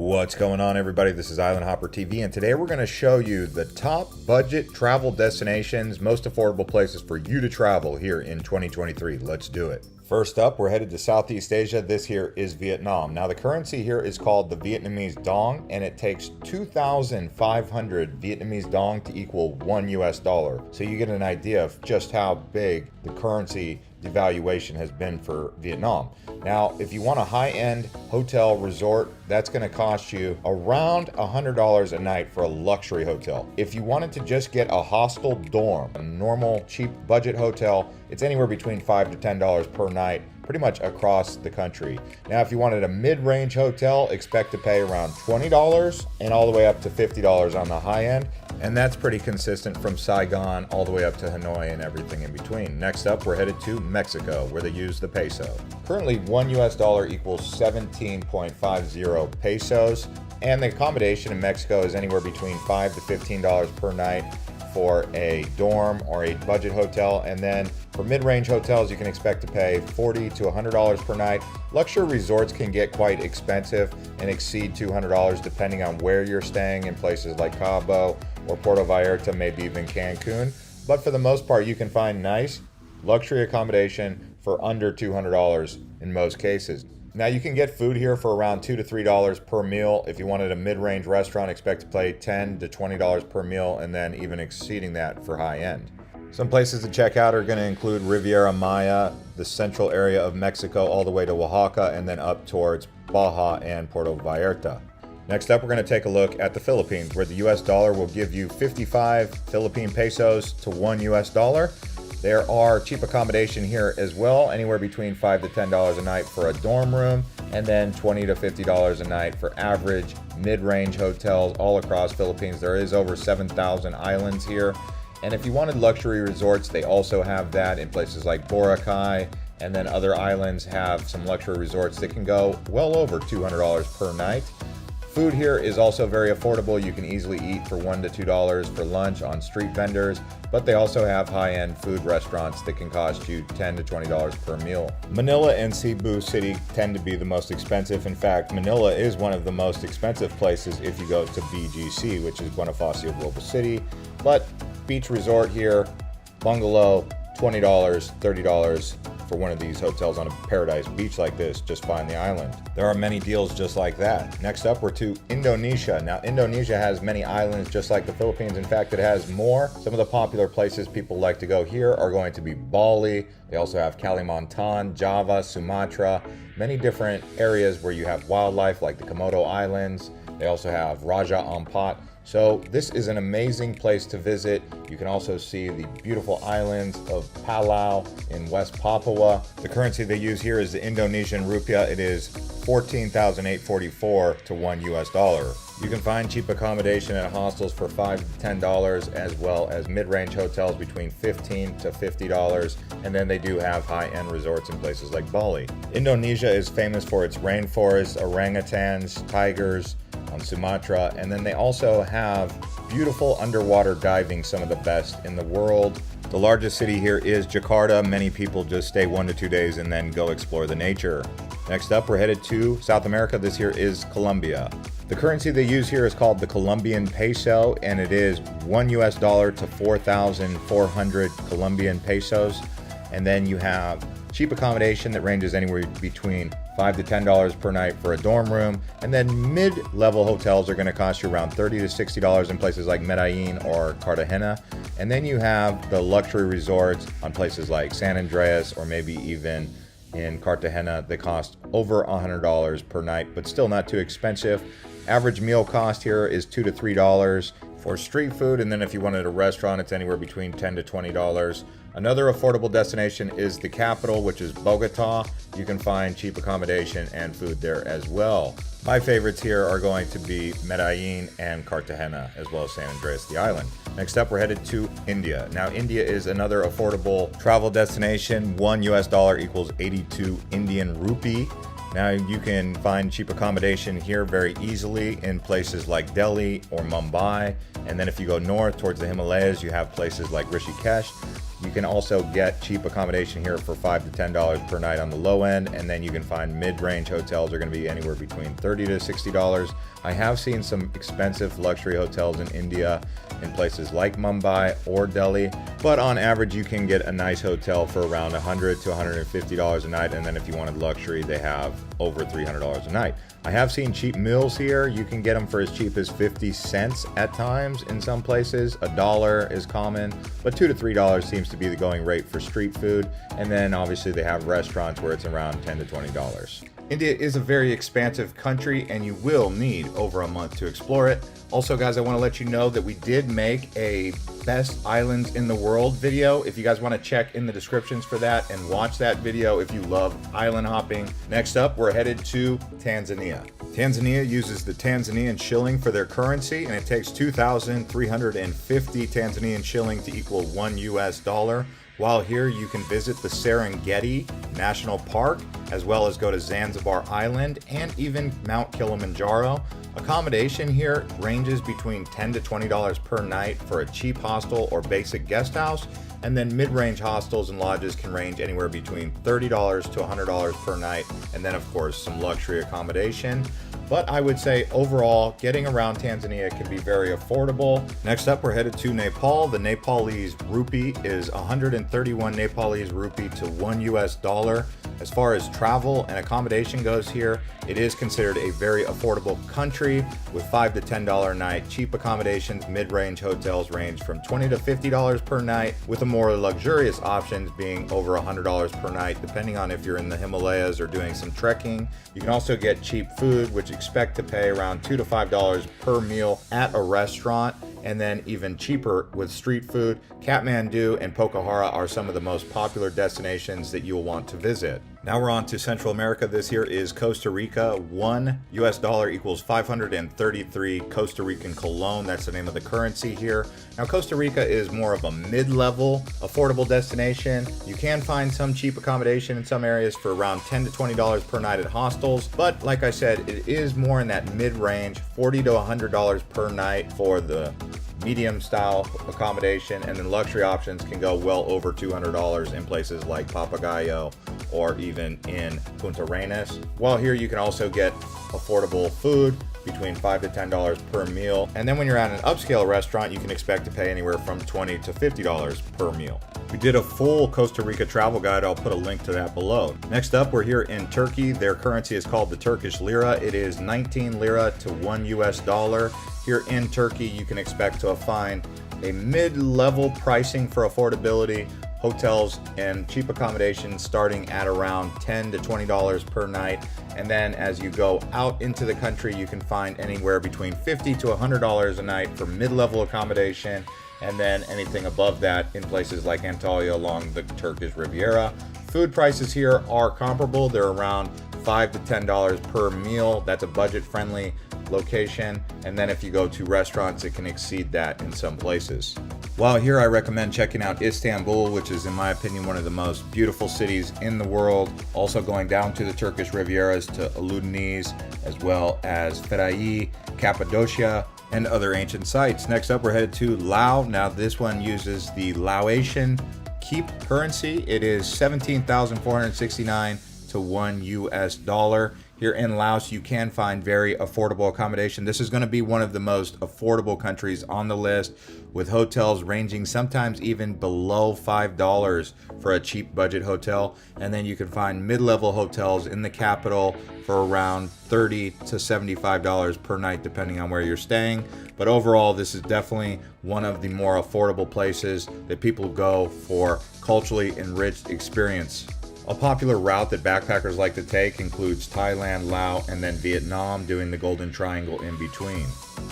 What's going on, everybody? This is Island Hopper TV, and today we're going to show you the top budget travel destinations, most affordable places for you to travel here in 2023. Let's do it. First up, we're headed to Southeast Asia. This here is Vietnam. Now, the currency here is called the Vietnamese dong, and it takes 2,500 Vietnamese dong to equal $1. So you get an idea of just how big the currency devaluation has been for Vietnam. Now, if you want a high-end hotel resort, that's going to cost you around $100 a night for a luxury hotel. If you wanted to just get a hostel dorm, a normal cheap budget hotel, it's anywhere between $5 to $10 per night, pretty much across the country. Now, if you wanted a mid-range hotel, expect to pay around $20 and all the way up to $50 on the high end. And that's pretty consistent from Saigon all the way up to Hanoi and everything in between. Next up, we're headed to Mexico, where they use the peso. Currently, $1 equals 17.50 pesos, and the accommodation in Mexico is anywhere between $5 to $15 per night for a dorm or a budget hotel. And then for mid-range hotels, you can expect to pay $40 to $100 per night. Luxury resorts can get quite expensive and exceed $200 depending on where you're staying in places like Cabo or Puerto Vallarta, maybe even Cancun. But for the most part, you can find nice luxury accommodation for under $200 in most cases. Now, you can get food here for around $2 to $3 per meal. If you wanted a mid-range restaurant, expect to pay $10 to $20 per meal, and then even exceeding that for high end. Some places to check out are going to include Riviera Maya, the central area of Mexico, all the way to Oaxaca, and then up towards Baja and Puerto Vallarta. Next up, we're going to take a look at the Philippines, where the US dollar will give you 55 Philippine pesos to $1. There are cheap accommodation here as well, anywhere between $5 to $10 a night for a dorm room, and then $20 to $50 a night for average mid-range hotels all across Philippines. There is over 7,000 islands here. And if you wanted luxury resorts, they also have that in places like Boracay, and then other islands have some luxury resorts that can go well over $200 per night. Food here is also very affordable. You can easily eat for $1 to $2 for lunch on street vendors, but they also have high-end food restaurants that can cost you $10 to $20 per meal. Manila and Cebu City tend to be the most expensive. In fact, Manila is one of the most expensive places if you go to BGC, which is Bonifacio Global City. But beach resort here, bungalow, $20, $30 for one of these hotels on a paradise beach like this. Just find the island. There are many deals just like that. Next up, we're to Indonesia. Now, Indonesia has many islands just like the Philippines. In fact, it has more. Some of the popular places people like to go here are going to be Bali. They also have Kalimantan, Java, Sumatra, many different areas where you have wildlife like the Komodo Islands. They also have Raja Ampat. So this is an amazing place to visit. You can also see the beautiful islands of Palau in West Papua. The currency they use here is the Indonesian rupiah. It is 14,844 to $1. You can find cheap accommodation at hostels for $5 to $10, as well as mid-range hotels between $15 to $50. And then they do have high-end resorts in places like Bali. Indonesia is famous for its rainforests, orangutans, tigers on Sumatra, and then they also have beautiful underwater diving, some of the best in the world. The largest city here is Jakarta. Many people just stay 1 to 2 days and then go explore the nature. Next up, we're headed to South America. This here is Colombia. The currency they use here is called the Colombian peso, and it is $1 to 4,400 Colombian pesos. And then you have cheap accommodation that ranges anywhere between $5 to $10 per night for a dorm room, and then mid-level hotels are going to cost you around $30 to $60 in places like Medellin or Cartagena. And then you have the luxury resorts on places like San Andreas or maybe even in Cartagena that cost over $100 per night, but still not too expensive. Average meal cost here is $2 to $3 for street food, and then if you wanted a restaurant, it's anywhere between $10 to $20. Another affordable destination is the capital, which is Bogota. You can find cheap accommodation and food there as well. My favorites here are going to be Medellin and Cartagena, as well as San Andreas, the island. Next up, we're headed to India. Now, India is another affordable travel destination. $1 equals 82 Indian rupee. Now, you can find cheap accommodation here very easily in places like Delhi or Mumbai. And then if you go north towards the Himalayas, you have places like Rishikesh. You can also get cheap accommodation here for $5 to $10 per night on the low end, and then you can find mid-range hotels are going to be anywhere between $30 to $60. I have seen some expensive luxury hotels in India in places like Mumbai or Delhi, but on average you can get a nice hotel for around $100 to $150 a night, and then if you wanted luxury, they have over $300 a night. I have seen cheap meals here. You can get them for as cheap as 50 cents at times in some places. $1 is common, but $2 to $3 seems to be the going rate for street food. And then obviously they have restaurants where it's around $10 to $20. India is a very expansive country and you will need over a month to explore it. Also, guys, I want to let you know that we did make a best islands in the world video. If you guys want to check in the descriptions for that and watch that video if you love island hopping. Next up, we're headed to Tanzania. Tanzania uses the Tanzanian shilling for their currency, and it takes 2,350 Tanzanian shilling to equal $1. While here, you can visit the Serengeti National Park, as well as go to Zanzibar Island and even Mount Kilimanjaro. Accommodation here ranges between $10 to $20 per night for a cheap hostel or basic guest house, and then mid-range hostels and lodges can range anywhere between $30 to $100 per night, and then of course some luxury accommodation. But I would say overall, getting around Tanzania can be very affordable. Next up, we're headed to Nepal. The Nepalese rupee is 131 Nepalese rupee to $1. As far as travel and accommodation goes here, it is considered a very affordable country with $5 to $10 a night. Cheap accommodations, mid-range hotels range from $20 to $50 per night, with the more luxurious options being over $100 per night, depending on if you're in the Himalayas or doing some trekking. You can also get cheap food, which expect to pay around $2 to $5 per meal at a restaurant, and then even cheaper with street food. Kathmandu and Pokhara are some of the most popular destinations that you'll want to visit. Now we're on to Central America. This here is Costa Rica. $1 equals 533 Costa Rican colon. That's the name of the currency here. Now Costa Rica is more of a mid-level affordable destination. You can find some cheap accommodation in some areas for around $10 to $20 per night at hostels, but like I said, it is more in that mid-range, $40 to $100 per night for the medium style accommodation, and then luxury options can go well over $200 in places like Papagayo or even in Punta Arenas. While here you can also get affordable food between $5 to $10 per meal, and then when you're at an upscale restaurant you can expect to pay anywhere from $20 to $50 per meal. We did a full Costa Rica travel guide. I'll put a link to that below. Next up, we're here in Turkey. Their currency is called the Turkish lira. It is 19 lira to $1. Here in Turkey, you can expect to find a mid-level pricing for affordability, hotels and cheap accommodations starting at around $10 to $20 per night. And then as you go out into the country, you can find anywhere between $50 to $100 a night for mid-level accommodation, and then anything above that in places like Antalya along the Turkish Riviera. Food prices here are comparable. They're around $5 to $10 per meal. That's a budget-friendly location, and then if you go to restaurants, it can exceed that in some places. While here, I recommend checking out Istanbul, which is in my opinion one of the most beautiful cities in the world. Also going down to the Turkish Rivieras to Uludeniz, as well as Fethiye, Cappadocia, and other ancient sites. Next up, we're headed to Laos. Now this one uses the Laotian keep currency. It is 17,469 to $1. Here in Laos, you can find very affordable accommodation. This is going to be one of the most affordable countries on the list, with hotels ranging sometimes even below $5 for a cheap budget hotel. And then you can find mid-level hotels in the capital for around $30 to $75 per night, depending on where you're staying. But overall, this is definitely one of the more affordable places that people go for culturally enriched experience. A popular route that backpackers like to take includes Thailand, Laos, and then Vietnam, doing the Golden Triangle in between.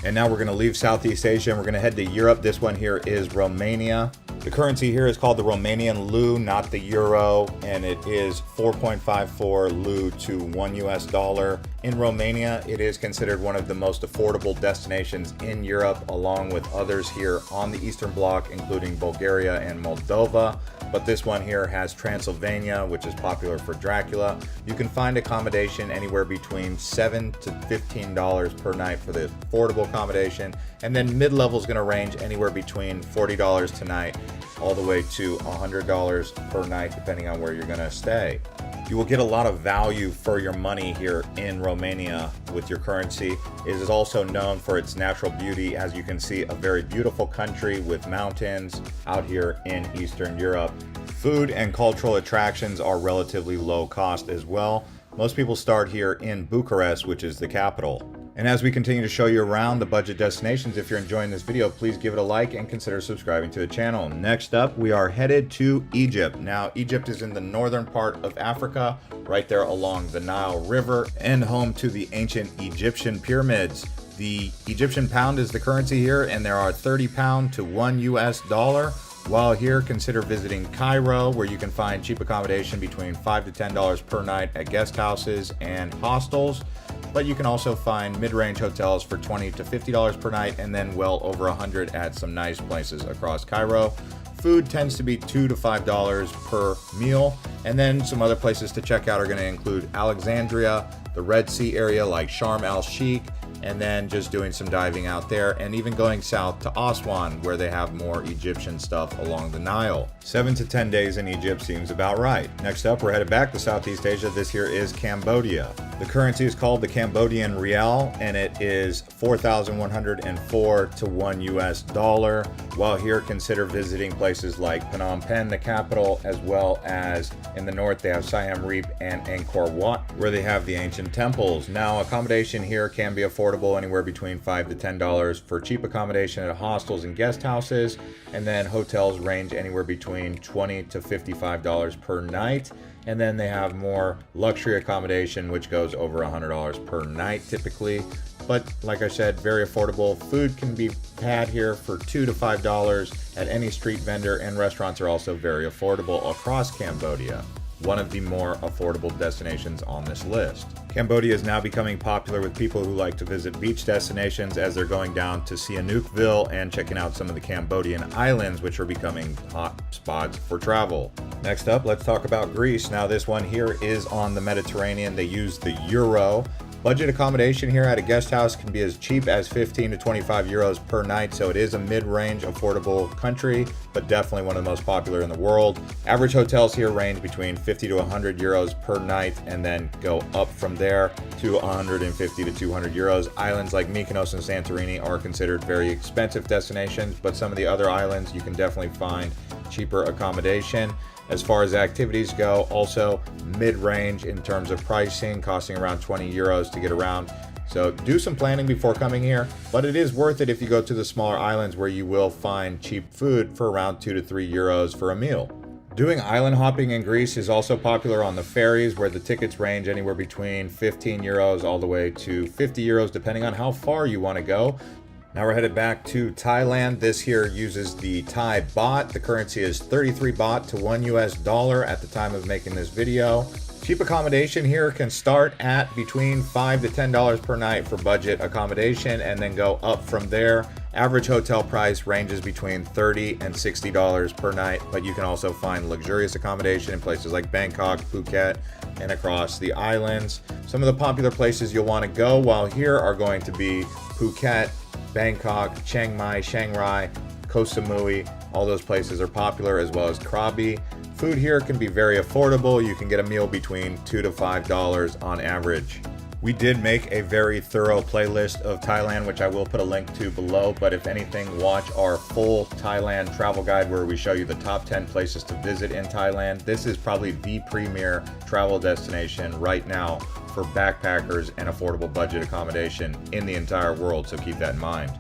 And now we're going to leave Southeast Asia and we're going to head to Europe. This one here is Romania. The currency here is called the Romanian leu, not the euro, and it is 4.54 leu to $1. In Romania, it is considered one of the most affordable destinations in Europe, along with others here on the Eastern Bloc, including Bulgaria and Moldova. But this one here has Transylvania, which is popular for Dracula. You can find accommodation anywhere between $7 to $15 per night for the affordable accommodation, and then mid-level is going to range anywhere between $40 tonight all the way to $100 per night, depending on where you're going to stay. You will get a lot of value for your money here in Romania with your currency. It is also known for its natural beauty. As you can see, a very beautiful country with mountains out here in Eastern Europe. Food and cultural attractions are relatively low cost as well. Most people start here in Bucharest, which is the capital. And as we continue to show you around the budget destinations, if you're enjoying this video, please give it a like and consider subscribing to the channel. Next up, we are headed to Egypt. Now, Egypt is in the northern part of Africa, right there along the Nile River, and home to the ancient Egyptian pyramids. The Egyptian pound is the currency here, and there are 30 pound to $1 US. While here, consider visiting Cairo, where you can find cheap accommodation between $5 to $10 per night at guest houses and hostels. But you can also find mid-range hotels for $20 to $50 per night, and then well over $100 at some nice places across Cairo. Food tends to be $2 to $5 per meal, and then some other places to check out are going to include Alexandria, the Red Sea area like Sharm el-Sheikh, and then just doing some diving out there, and even going south to Aswan, where they have more Egyptian stuff along the Nile. 7 to 10 days in Egypt seems about right. Next up, we're headed back to Southeast Asia. This here is Cambodia. The currency is called the Cambodian Rial, and it is 4,104 to $1 US. While here, consider visiting places like Phnom Penh, the capital, as well as in the north, they have Siam Reap and Angkor Wat, where they have the ancient temples. Now, accommodation here can be affordable anywhere between $5 to $10 for cheap accommodation at hostels and guest houses, and then hotels range anywhere between $20 to $55 per night. And then they have more luxury accommodation, which goes over $100 per night typically. But like I said, very affordable. Food can be had here for $2 to $5 at any street vendor, and restaurants are also very affordable across Cambodia. One of the more affordable destinations on this list. Cambodia is now becoming popular with people who like to visit beach destinations, as they're going down to Sihanoukville and checking out some of the Cambodian islands, which are becoming hot spots for travel. Next up, let's talk about Greece. Now, this one here is on the Mediterranean. They use the euro. Budget accommodation here at a guest house can be as cheap as 15 to 25 euros per night, so it is a mid-range affordable country, but definitely one of the most popular in the world. Average hotels here range between 50 to 100 euros per night, and then go up from there to 150 to 200 euros. Islands like Mykonos and Santorini are considered very expensive destinations, but some of the other islands you can definitely find cheaper accommodation. As far as activities go, also mid-range in terms of pricing, costing around 20 euros to get around. So do some planning before coming here, but it is worth it if you go to the smaller islands, where you will find cheap food for around 2 to 3 euros for a meal. Doing island hopping in Greece is also popular on the ferries, where the tickets range anywhere between 15 euros all the way to 50 euros, depending on how far you want to go. Now we're headed back to Thailand. This here uses the Thai baht. The currency is 33 baht to $1 US at the time of making this video. Cheap accommodation here can start at between $5 to $10 per night for budget accommodation, and then go up from there. Average hotel price ranges between $30 and $60 per night, but you can also find luxurious accommodation in places like Bangkok, Phuket, and across the islands. Some of the popular places you'll want to go while here are going to be Phuket, Bangkok, Chiang Mai, Chiang Rai, Koh Samui. All those places are popular, as well as Krabi. Food here can be very affordable. You can get a meal between $2 to $5 on average. We did make a very thorough playlist of Thailand, which I will put a link to below, but if anything, watch our full Thailand travel guide, where we show you the top 10 places to visit in Thailand. This is probably the premier travel destination right now for backpackers and affordable budget accommodation in the entire world, so keep that in mind.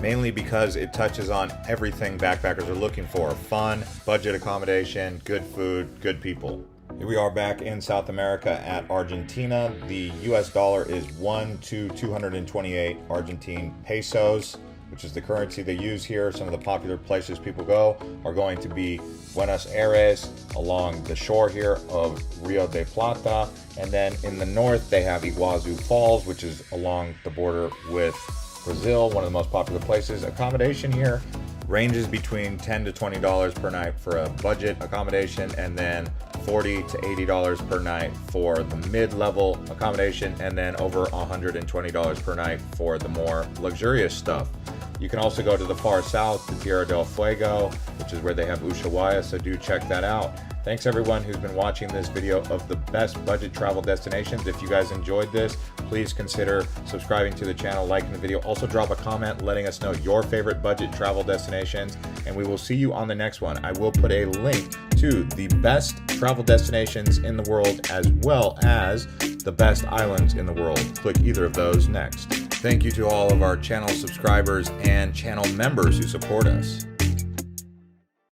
Mainly because it touches on everything backpackers are looking for: fun, budget accommodation, good food, good people. Here we are back in South America at Argentina. The US dollar is 1 to 228 Argentine pesos, which is the currency they use here. Some of the popular places people go are going to be Buenos Aires, along the shore here of Rio de Plata. And then in the north, they have Iguazu Falls, which is along the border with Brazil, one of the most popular places. Accommodation here ranges between $10 to $20 per night for a budget accommodation, and then $40 to $80 per night for the mid-level accommodation, and then over $120 per night for the more luxurious stuff. You can also go to the far south to Tierra del Fuego, which is where they have Ushuaia, so do check that out. Thanks everyone who's been watching this video of the best budget travel destinations. If you guys enjoyed this, please consider subscribing to the channel, liking the video. Also drop a comment letting us know your favorite budget travel destinations, and we will see you on the next one. I will put a link to the best travel destinations in the world as well as the best islands in the world. Click either of those next. Thank you to all of our channel subscribers and channel members who support us.